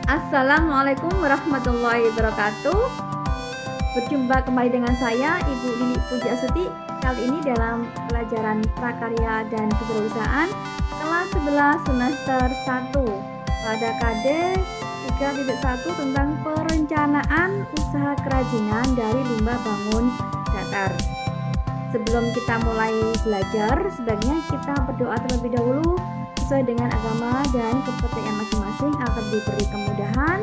Assalamualaikum warahmatullahi wabarakatuh. Berjumpa kembali dengan saya Ibu Lili Pujiastuti. Kali ini dalam pelajaran prakarya dan kewirausahaan kelas 11 semester 1 pada KD 3.1 tentang perencanaan usaha kerajinan dari limbah bangun datar. Sebelum kita mulai belajar, sebaiknya kita berdoa terlebih dahulu sesuai dengan agama dan kepercayaan masing-masing agar diberi kemudahan,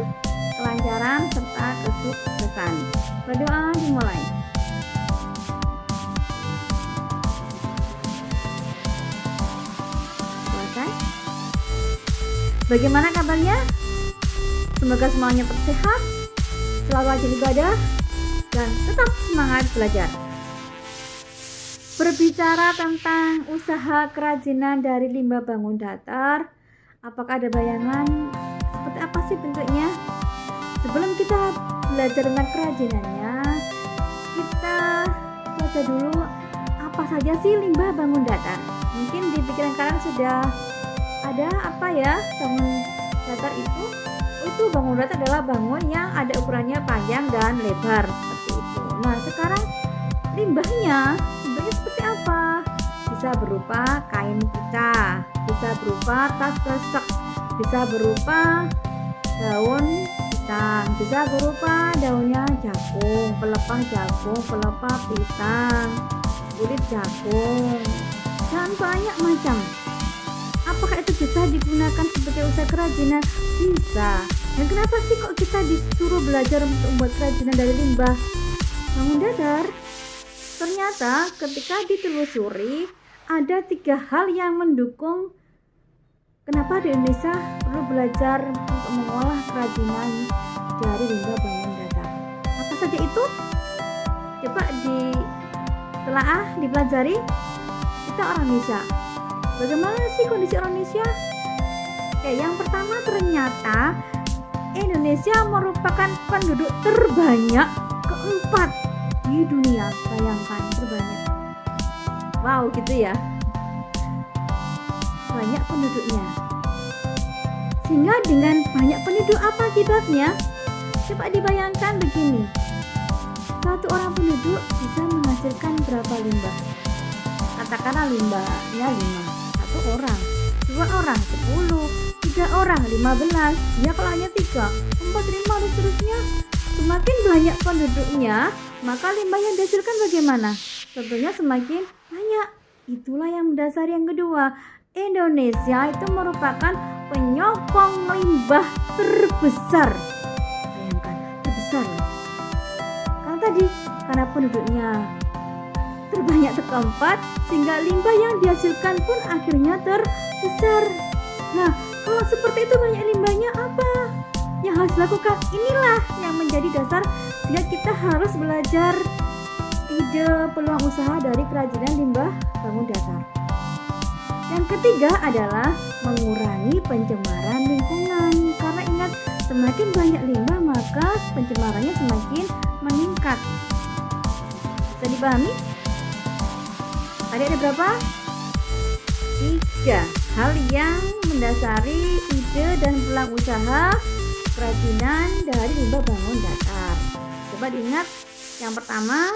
kelancaran, serta kesuksesan. Berdoa dimulai. Selesai. Bagaimana kabarnya? Semoga semuanya tetap sehat, selalu rajin ibadah, dan tetap semangat belajar. Berbicara tentang usaha kerajinan dari limbah bangun datar, apakah ada bayangan seperti apa sih bentuknya? Sebelum kita belajar tentang kerajinannya, kita baca dulu apa saja sih limbah bangun datar. Mungkin di pikiran kalian sudah ada apa ya bangun datar itu? Itu bangun datar adalah bangun yang ada ukurannya panjang dan lebar seperti itu. Nah, sekarang limbahnya seperti apa? Bisa berupa kain pecah, bisa berupa tas kresek, bisa berupa daun pisang, bisa berupa daunnya jagung, pelepah pisang, kulit jagung, dan banyak macam. Apakah itu bisa digunakan sebagai usaha kerajinan? Bisa. Dan kenapa sih kok kita disuruh belajar untuk membuat kerajinan dari limbah bangun datar? Ternyata ketika ditelusuri ada 3 hal yang mendukung kenapa di Indonesia perlu belajar untuk mengolah kerajinan dari limbah bangun datar. Apa saja itu? Coba ditelaah, dipelajari. Kita orang Indonesia. Bagaimana sih kondisi orang Indonesia? Oke, yang pertama ternyata Indonesia merupakan penduduk terbanyak keempat di dunia. Bayangkan, terbanyak. Wow, gitu ya. Banyak penduduknya. Sehingga dengan banyak penduduk apa akibatnya? Coba dibayangkan begini. Satu orang penduduk bisa menghasilkan berapa limbah? Katakanlah limbahnya 5. 1 orang, 2 orang, 10, 3 orang, 15. Ya kalau hanya 3, 4, 5 dan seterusnya. Semakin banyak penduduknya, maka limbah yang dihasilkan bagaimana? Tentunya semakin banyak. Itulah yang mendasari yang kedua. Indonesia itu merupakan penyokong limbah terbesar. Bayangkan, terbesar. Karena penduduknya terbanyak terkeempat, sehingga limbah yang dihasilkan pun akhirnya terbesar. Nah, kalau seperti itu banyak limbahnya, apa yang harus dilakukan? Inilah yang menjadi dasar sehingga kita harus belajar ide peluang usaha dari kerajinan limbah bangun datar. Yang ketiga adalah mengurangi pencemaran lingkungan. Karena ingat, semakin banyak limbah maka pencemarannya semakin meningkat. Bisa dipahami? Tadi ada berapa? 3 hal yang mendasari ide dan peluang usaha kerajinan dari limbah bangun datar. Coba diingat, yang pertama,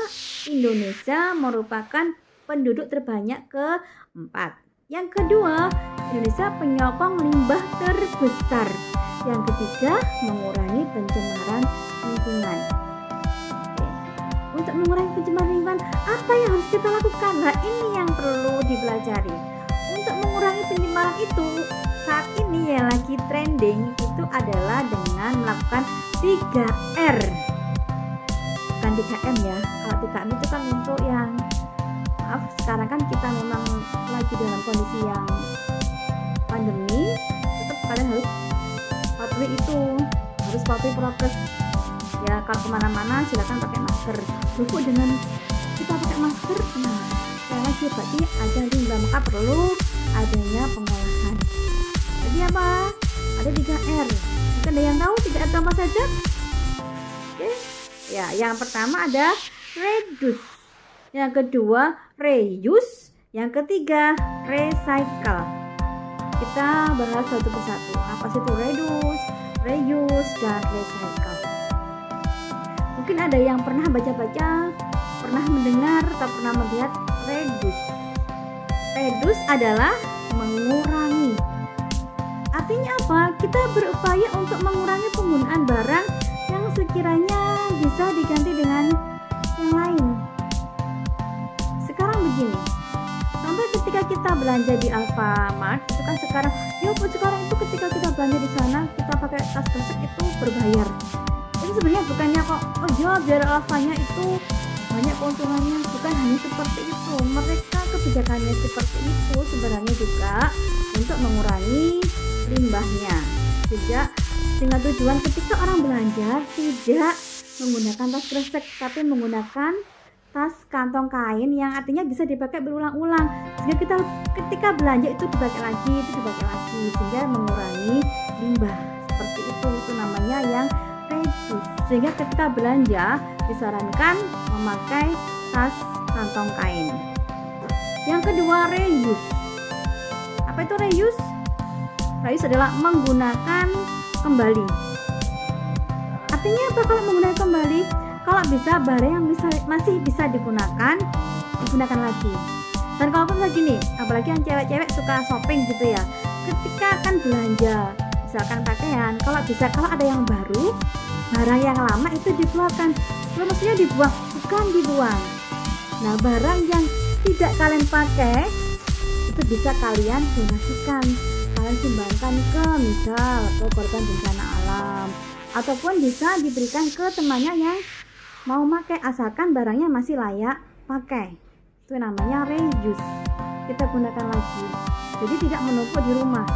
Indonesia merupakan penduduk terbanyak keempat. Yang kedua, Indonesia penyokong limbah terbesar. Yang ketiga, mengurangi pencemaran lingkungan. Oke. Untuk mengurangi pencemaran lingkungan, apa yang harus kita lakukan? Nah, ini yang perlu dipelajari. Untuk mengurangi pencemaran itu, saat ini yang lagi trending itu adalah dengan melakukan 3R. Bukan 3M ya. Kalau 3M itu kan untuk yang, maaf, sekarang kan kita memang lagi dalam kondisi yang pandemi. Tetap kalian harus patuhi itu, harus patuhi prokes ya. Kalau kemana-mana silakan pakai masker. Cukup dengan kita pakai masker, nah lagi berarti ada limbah, maka perlu adanya pengolahan. Jadi apa? Ada 3R. Mungkin ada yang tahu 3R itu apa saja? Oke. Ya, yang pertama ada reduce, yang kedua reuse, yang ketiga recycle. Kita bahas satu persatu. Apa sih itu reduce, reuse, reuse, dan recycle. Mungkin ada yang pernah baca-baca, pernah mendengar, atau pernah melihat reduce. Reduce adalah mengurangi. Artinya apa? Kita berupaya untuk mengurangi penggunaan barang yang sekiranya bisa diganti dengan yang lain. Sekarang begini, contoh ketika kita belanja di Alfamart, itu kan sekarang itu ketika kita belanja di sana, kita pakai tas kresek itu berbayar. Itu sebenarnya bukannya kok, biar Alfanya itu banyak keuntungannya, bukan hanya seperti itu. Mereka kebijakannya seperti itu sebenarnya juga untuk mengurangi limbahnya. Sehingga tujuan ketika orang belanja tidak menggunakan tas kresek, tapi menggunakan tas kantong kain yang artinya bisa dipakai berulang-ulang. Sehingga kita ketika belanja itu dipakai lagi, sehingga mengurangi limbah. Seperti itu namanya yang reduce. Sehingga ketika belanja disarankan memakai tas kantong kain. Yang kedua, reuse. Apa itu reuse? Reuse adalah menggunakan kembali. Artinya apa kalau menggunakan kembali? Kalau bisa barang yang masih bisa digunakan lagi. Dan kalau lagi nih, apalagi yang cewek-cewek suka shopping gitu ya, ketika akan belanja misalkan pakaian, kalau ada yang baru, barang yang lama itu dikeluarkan. Kalau maksudnya dibuang, bukan dibuang. Nah, barang yang tidak kalian pakai itu bisa kalian donasikan, kalian sumbangkan ke misal ke korban bencana alam, ataupun bisa diberikan ke temannya yang mau pakai, asalkan barangnya masih layak pakai. Itu namanya reuse. Kita gunakan lagi, jadi tidak menumpuk di rumah.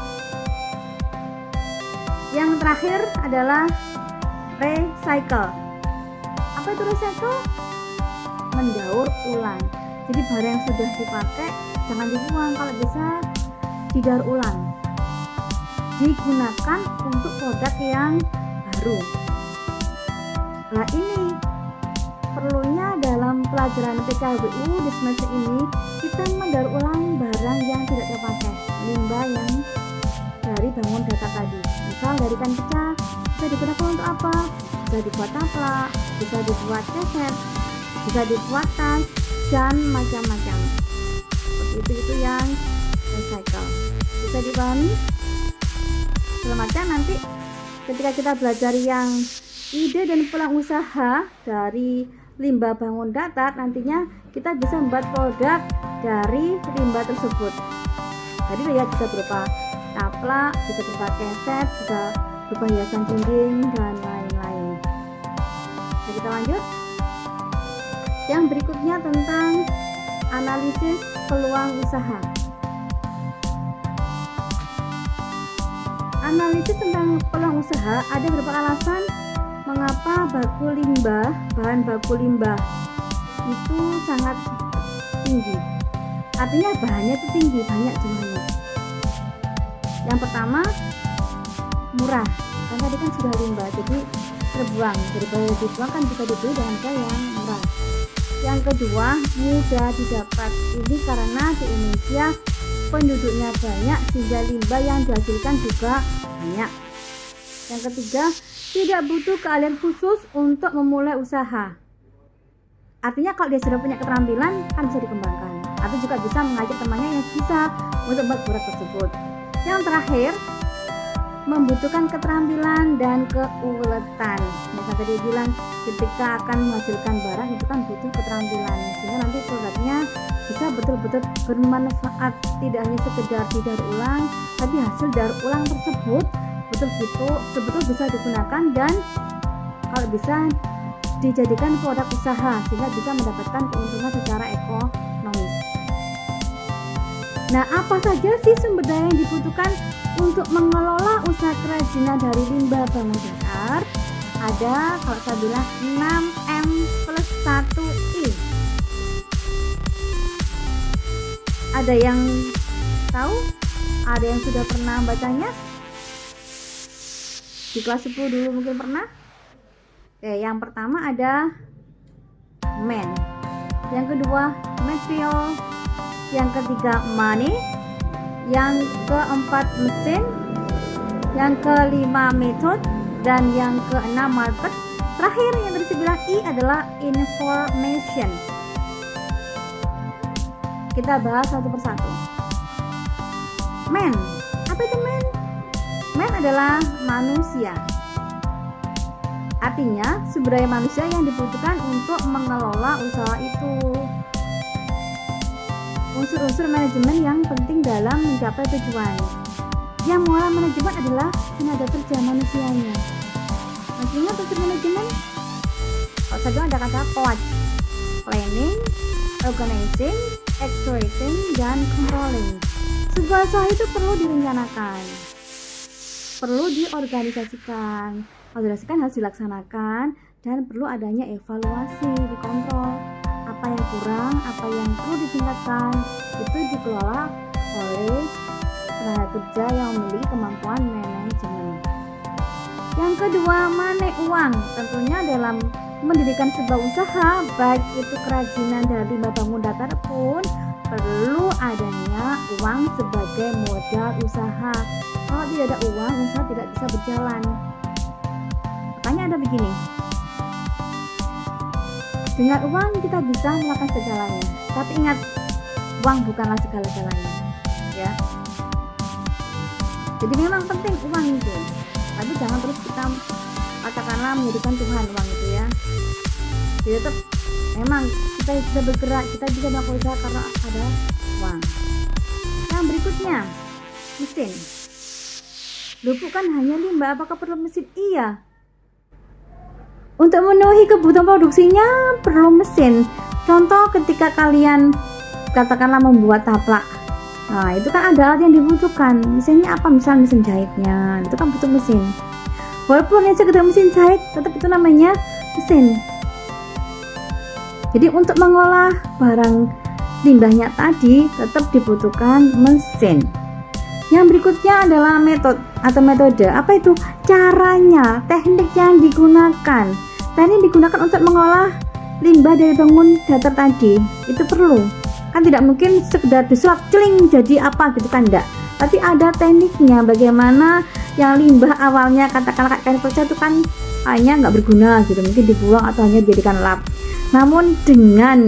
Yang terakhir adalah recycle. Apa itu recycle? Mendaur ulang. Jadi barang yang sudah dipakai jangan dibuang, kalau bisa didaur ulang, digunakan untuk produk yang baru. Nah, ini perlunya dalam pelajaran PKBU di semester ini kita mendaur ulang barang yang tidak terpakai, limbah yang dari bangun data tadi. Misal dari kan pecah, bisa digunakan untuk apa? Bisa dibuat taplak, bisa dibuat keset, bisa dibuat tas, dan macam-macam. Seperti itu yang recycle. Bisa dipahami? Selamatnya nanti ketika kita belajar yang ide dan peluang usaha dari limbah bangun datar, nantinya kita bisa membuat produk dari limbah tersebut. Jadi ya bisa berupa taplak, bisa berupa keset, bisa berupa hiasan dinding, dan lain-lain. Jadi kita lanjut. Yang berikutnya tentang analisis peluang usaha. Analisis tentang peluang usaha, ada beberapa alasan mengapa bahan baku limbah itu sangat tinggi. Artinya bahannya itu tinggi, banyak jumlahnya. Yang pertama, murah. Kan tadi kan sudah limbah, jadi terbuang. Daripada dibuang kan bisa dibeli dengan harga yang murah. Yang kedua, mudah didapat. Ini karena di Indonesia penduduknya banyak sehingga limbah yang dihasilkan juga banyak. Yang ketiga, tidak butuh keahlian khusus untuk memulai usaha. Artinya kalau dia sudah punya keterampilan kan bisa dikembangkan, atau juga bisa mengajak temannya yang bisa untuk membuat produk tersebut. Yang terakhir, membutuhkan keterampilan dan keuletan. Misalnya tadi bilang ketika akan menghasilkan barang itu kan butuh keterampilan, sehingga nanti produknya bisa betul-betul bermanfaat, tidak hanya sekedar didaur ulang, tapi hasil daur ulang tersebut betul-betul bisa digunakan dan kalau bisa dijadikan produk usaha sehingga bisa mendapatkan keuntungan secara ekonomis. Nah, apa saja sih sumber daya yang dibutuhkan untuk mengelola usaha kerajinan dari limbah bangun datar? Ada, kalau saya bilang 6M plus 1I. Ada yang tahu? Ada yang sudah pernah bacanya? Di kelas 10 dulu mungkin pernah? Oke, yang pertama ada man, yang kedua material, yang ketiga money, yang keempat mesin, yang kelima method, Dan yang keenam market. Terakhir yang tadi saya bilang I adalah information. Kita bahas satu persatu. Man, apa itu man? Man adalah manusia. Artinya sumber daya manusia yang dibutuhkan untuk mengelola usaha itu. Unsur-unsur manajemen yang penting dalam mencapai tujuan. Yang mengolah manajemen adalah tenaga kerja manusianya. Masih ingat unsur manajemen? Kalau saya bilang ada kata coach, planning, organizing, exploiting, dan controlling. Sebuah usaha itu perlu direncanakan, perlu diorganisasikan, harus dilaksanakan, dan perlu adanya evaluasi, dikontrol. Apa yang kurang, apa yang perlu ditingkatkan, itu dikelola oleh tenaga kerja yang memiliki kemampuan manajemen. Yang kedua, money, uang. Tentunya dalam mendirikan sebuah usaha, baik itu kerajinan dari limbah bangun datar pun perlu adanya uang sebagai modal usaha. Kalau tidak ada uang, usaha tidak bisa berjalan. Makanya ada begini, dengan uang kita bisa melakukan segalanya, tapi ingat, uang bukanlah segala-galanya, ya. Jadi memang penting uang itu, tapi jangan terus kita katakanlah menjadikan Tuhan uang itu, ya. Jadi tetap memang kita bisa bergerak, kita bisa melakukan usaha karena ada uang. Yang berikutnya, mesin. Loh, bukan hanya limbah, apakah perlu mesin? Iya. Untuk memenuhi kebutuhan produksinya perlu mesin. Contoh ketika kalian katakanlah membuat taplak, nah itu kan ada alat yang dibutuhkan. Mesinnya apa? Misalnya mesin jahitnya, itu kan butuh mesin. Walaupun hanya sekedar mesin jahit, tetap itu namanya mesin. Jadi untuk mengolah barang limbahnya tadi tetap dibutuhkan mesin. Yang berikutnya adalah metode. Apa itu? Caranya, teknik yang digunakan. Teknik digunakan untuk mengolah limbah dari bangun datar tadi itu perlu. Kan tidak mungkin sekedar disuap celing jadi apa gitu kan, enggak. Tapi ada tekniknya, bagaimana yang limbah awalnya katakanlah kain perca itu kan hanya nggak berguna gitu, mungkin dibuang atau hanya dijadikan lap. Namun dengan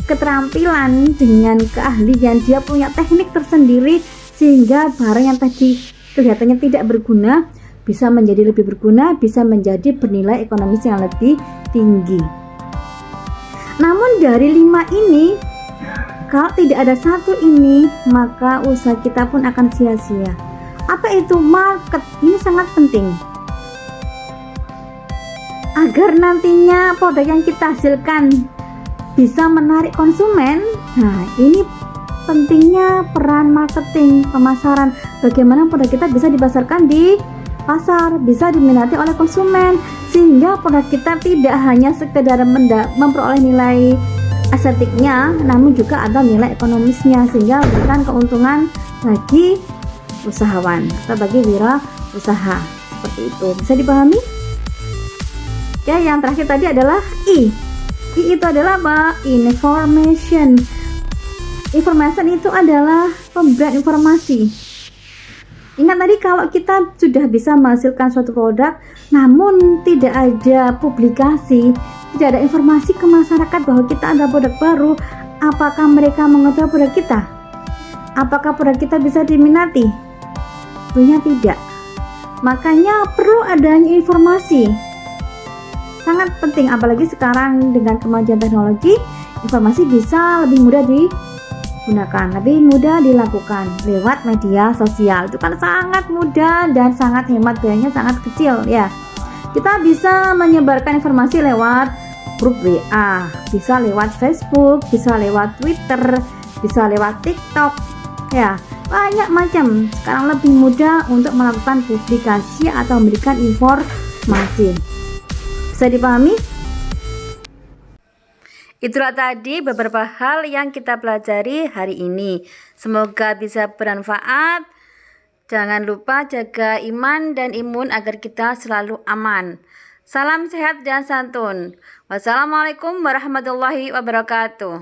keterampilan, dengan keahlian, dia punya teknik tersendiri sehingga barang yang tadi kelihatannya tidak berguna bisa menjadi lebih berguna, bisa menjadi bernilai ekonomis yang lebih tinggi. Namun dari 5 ini, kalau tidak ada satu ini, maka usaha kita pun akan sia-sia. Apa itu? Market. Ini sangat penting. Agar nantinya produk yang kita hasilkan bisa menarik konsumen. Nah, ini pentingnya peran marketing, pemasaran. Bagaimana produk kita bisa dipasarkan di pasar, bisa diminati oleh konsumen, sehingga produk kita tidak hanya sekedar memperoleh nilai estetiknya, namun juga ada nilai ekonomisnya, sehingga memberikan keuntungan bagi usahawan atau bagi wirausaha. Seperti itu, bisa dipahami? Ya, yang terakhir tadi adalah I. I itu adalah apa? Information. Information itu adalah pemberian informasi. Ingat tadi, kalau kita sudah bisa menghasilkan suatu produk namun tidak ada publikasi, tidak ada informasi ke masyarakat bahwa kita ada produk baru, apakah mereka mengetahui produk kita? Apakah produk kita bisa diminati? Tentunya tidak. Makanya perlu adanya informasi. Sangat penting, apalagi sekarang dengan kemajuan teknologi, informasi bisa lebih mudah digunakan, lebih mudah dilakukan lewat media sosial. Itu kan sangat mudah dan sangat hemat, biayanya sangat kecil, ya. Kita bisa menyebarkan informasi lewat grup WA, bisa lewat Facebook, bisa lewat Twitter, bisa lewat TikTok, ya, banyak macam. Sekarang lebih mudah untuk melakukan publikasi atau memberikan informasi. Bisa dipahami? Itulah tadi beberapa hal yang kita pelajari hari ini. Semoga bisa bermanfaat. Jangan lupa jaga iman dan imun agar kita selalu aman. Salam sehat dan santun. Wassalamualaikum warahmatullahi wabarakatuh.